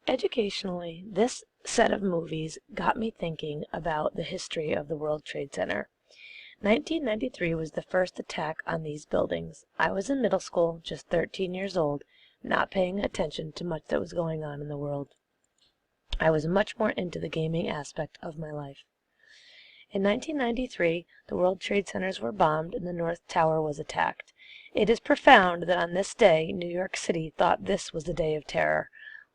Educationally, this set of movies got me thinking about the history of the World Trade Center. 1993 was the first attack on these buildings. I was in middle school, just 13 years old, not paying attention to much that was going on in the world. I was much more into the gaming aspect of my life. In 1993, the World Trade Centers were bombed and the North Tower was attacked. It is profound that on this day, New York City thought this was a day of terror.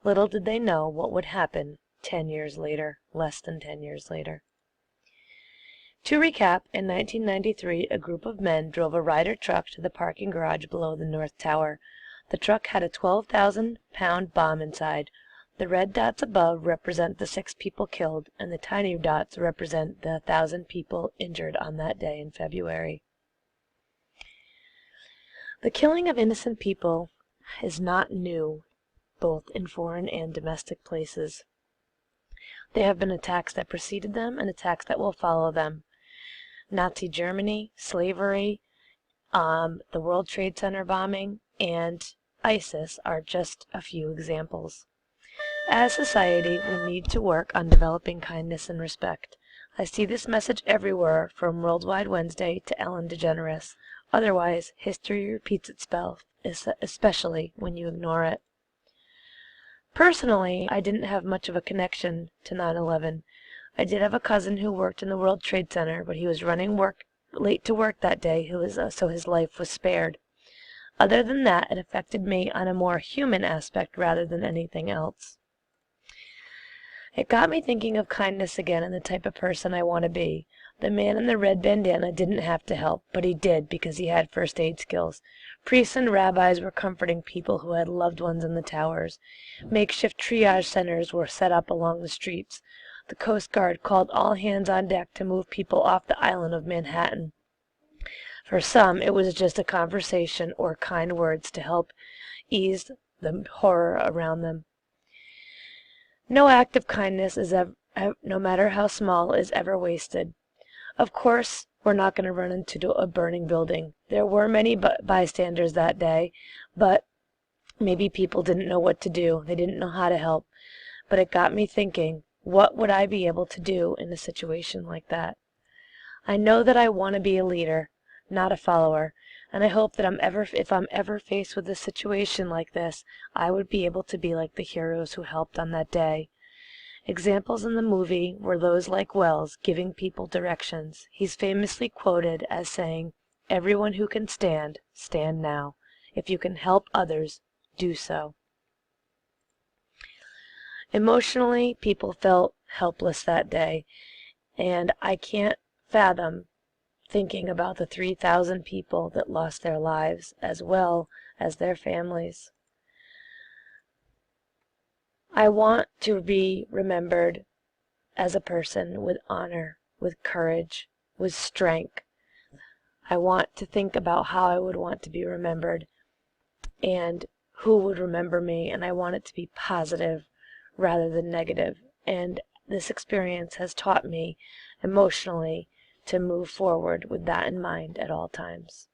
Little did they know what would happen 10 years later, less than 10 years later. To recap, in 1993, a group of men drove a Ryder truck to the parking garage below the North Tower. The truck had a 12,000-pound bomb inside. The red dots above represent the 6 people killed, and the tiny dots represent the 1,000 people injured on that day in February. The killing of innocent people is not new, both in foreign and domestic places. There have been attacks that preceded them and attacks that will follow them. Nazi Germany, slavery, the World Trade Center bombing, and ISIS are just a few examples. As society, we need to work on developing kindness and respect. I see this message everywhere, from Worldwide Wednesday to Ellen DeGeneres. Otherwise, history repeats itself, especially when you ignore it. Personally, I didn't have much of a connection to 9/11. I did have a cousin who worked in the World Trade Center, but he was running late to work that day, so his life was spared. Other than that, it affected me on a more human aspect rather than anything else. It got me thinking of kindness again and the type of person I want to be. The man in the red bandana didn't have to help, but he did because he had first aid skills. Priests and rabbis were comforting people who had loved ones in the towers. Makeshift triage centers were set up along the streets. The Coast Guard called all hands on deck to move people off the island of Manhattan. For some, it was just a conversation or kind words to help ease the horror around them. No act of kindness, no matter how small, is ever wasted. Of course, we're not going to run into a burning building. There were many bystanders that day, but maybe people didn't know what to do. They didn't know how to help. But it got me thinking, what would I be able to do in a situation like that? I know that I want to be a leader, not a follower, and I hope that if I'm ever faced with a situation like this, I would be able to be like the heroes who helped on that day. Examples in the movie were those like Wells giving people directions. He's famously quoted as saying, "Everyone who can stand, stand now. If you can help others, do so." Emotionally, people felt helpless that day, and I can't fathom thinking about the 3,000 people that lost their lives as well as their families. I want to be remembered as a person with honor, with courage, with strength. I want to think about how I would want to be remembered and who would remember me, and I want it to be positive rather than negative. And this experience has taught me emotionally to move forward with that in mind at all times.